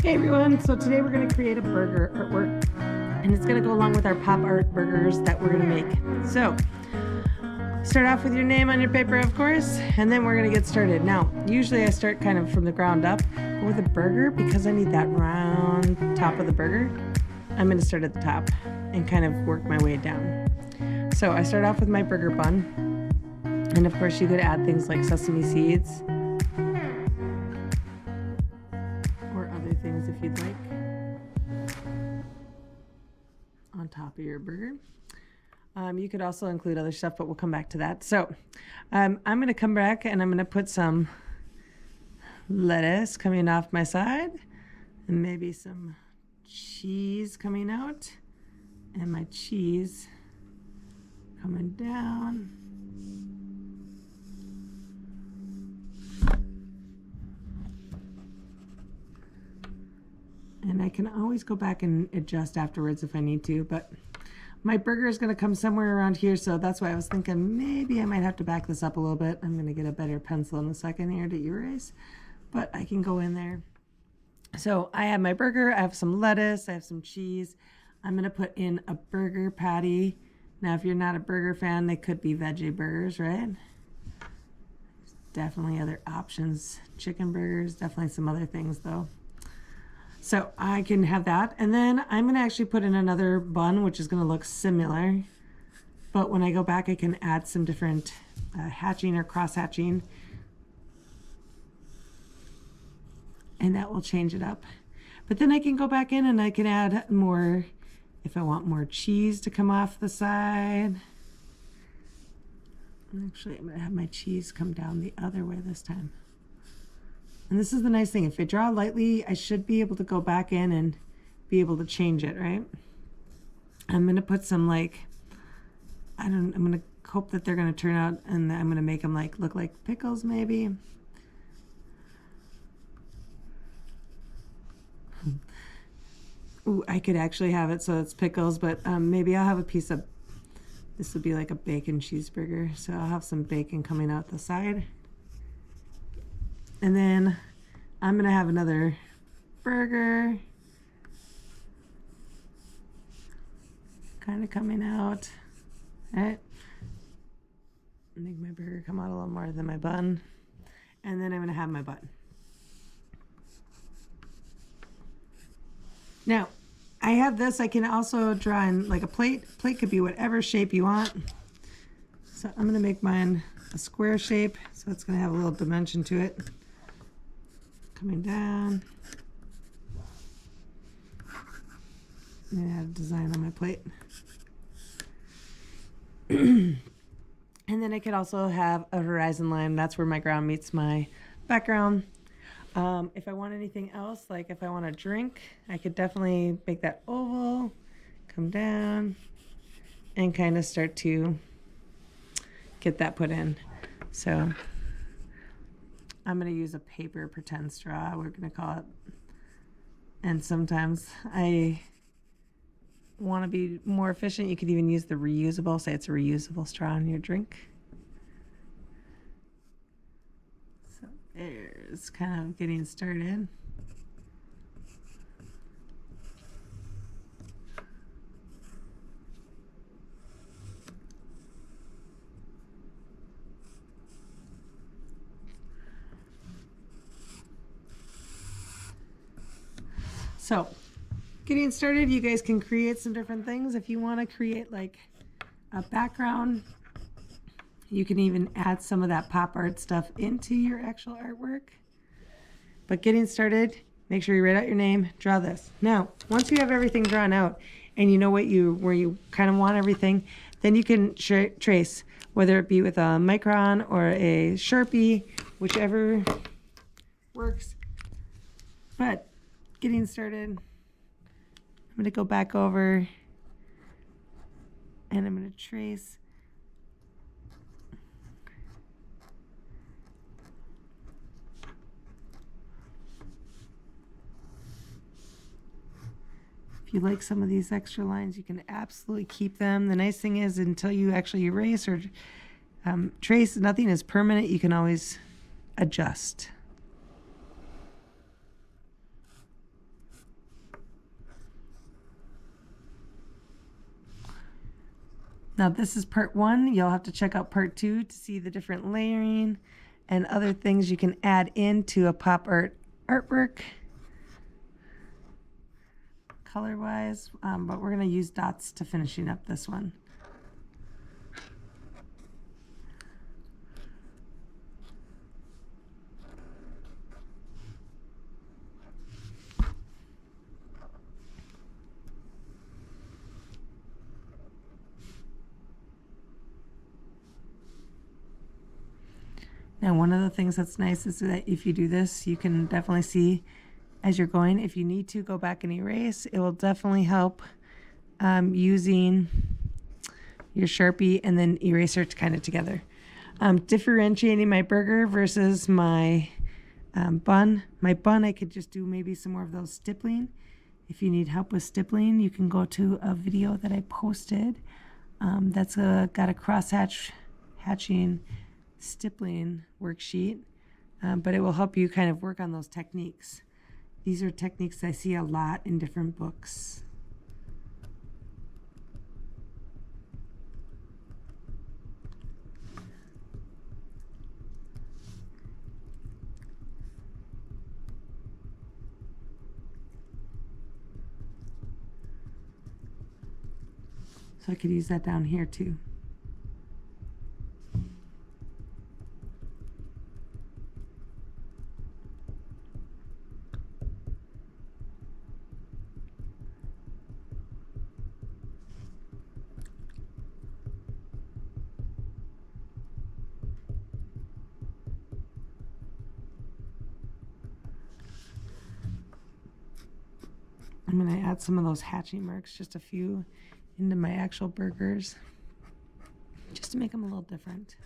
Hey everyone, so today we're going to create a burger artwork and it's going to go along with our pop art burgers that we're going to make. So start off with your name on your paper, of course, and then we're going to get started. Now, usually I start kind of from the ground up, but with a burger, because I need that round top of the burger, I'm going to start at the top and kind of work my way down. So I start off with my burger bun, and of course you could add things like sesame seeds, things if you'd like on top of your burger. You could also include other stuff, but we'll come back to that. So I'm going to come back and I'm going to put some lettuce coming off my side and maybe some cheese coming out and my cheese coming down. And I can always go back and adjust afterwards if I need to, but my burger is going to come somewhere around here, so that's why I was thinking maybe I might have to back this up a little bit. I'm going to get a better pencil in a second here to erase, but I can go in there. So I have my burger, I have some lettuce, I have some cheese. I'm going to put in a burger patty. Now, if you're not a burger fan, they could be veggie burgers, right? There's definitely other options. Chicken burgers, definitely some other things though. So I can have that. And then I'm going to actually put in another bun, which is going to look similar. But when I go back, I can add some different hatching or cross hatching. And that will change it up. But then I can go back in and I can add more, if I want more cheese to come off the side. Actually, I'm going to have my cheese come down the other way this time. And this is the nice thing. If I draw lightly, I should be able to go back in and be able to change it, right? I'm going to put some I'm going to hope that they're going to turn out and I'm going to make them look like pickles maybe. Ooh, I could actually have it so it's pickles, but maybe I'll have a piece of, this would be like a bacon cheeseburger. So I'll have some bacon coming out the side. And then I'm going to have another burger kind of coming out. All right. Make my burger come out a little more than my bun. And then I'm going to have my bun. Now, I have this. I can also draw in like a plate. Plate could be whatever shape you want. So I'm going to make mine a square shape. So it's going to have a little dimension to it. Coming down. And I have a design on my plate. And then I could also have a horizon line. That's where my ground meets my background. If I want anything else, like if I want a drink, I could definitely make that oval, come down, and kind of start to get that put in. So I'm going to use a paper pretend straw, we're going to call it. And sometimes I want to be more efficient. You could even use the reusable, say it's a reusable straw in your drink. So there's kind of getting started. So getting started, you guys can create some different things. If you want to create like a background, you can even add some of that pop art stuff into your actual artwork. But getting started, make sure you write out your name, draw this. Now, once you have everything drawn out and you know where you kind of want everything, then you can trace, whether it be with a Micron or a Sharpie, whichever works. But getting started, I'm going to go back over and I'm going to trace. If you like some of these extra lines, you can absolutely keep them. The nice thing is until you actually erase or trace, nothing is permanent. You can always adjust. Now this is part 1. You'll have to check out part 2 to see the different layering and other things you can add into a pop art artwork color wise, but we're going to use dots to finishing up this one. Now, one of the things that's nice is that if you do this, you can definitely see as you're going. If you need to go back and erase, it will definitely help using your Sharpie and then eraser kind of together. Differentiating my burger versus my bun. My bun, I could just do maybe some more of those stippling. If you need help with stippling, you can go to a video that I posted that's got a hatching stippling worksheet, but it will help you kind of work on those techniques. These are techniques I see a lot in different books. So I could use that down here too. I'm going to add some of those hatching marks, just a few, into my actual burgers, just to make them a little different.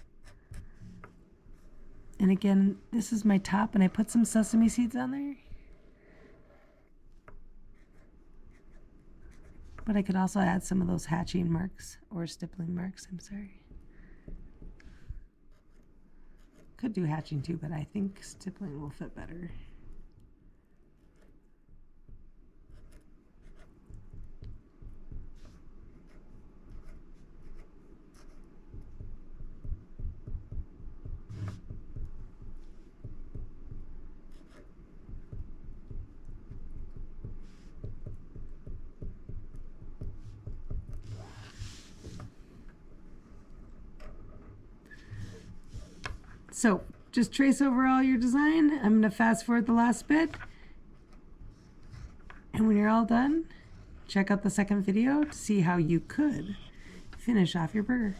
And again, this is my top, and I put some sesame seeds on there. But I could also add some of those hatching marks, or stippling marks, I'm sorry. Could do hatching too, but I think stippling will fit better. So just trace over all your design. I'm going to fast forward the last bit. And when you're all done, check out the second video to see how you could finish off your burger.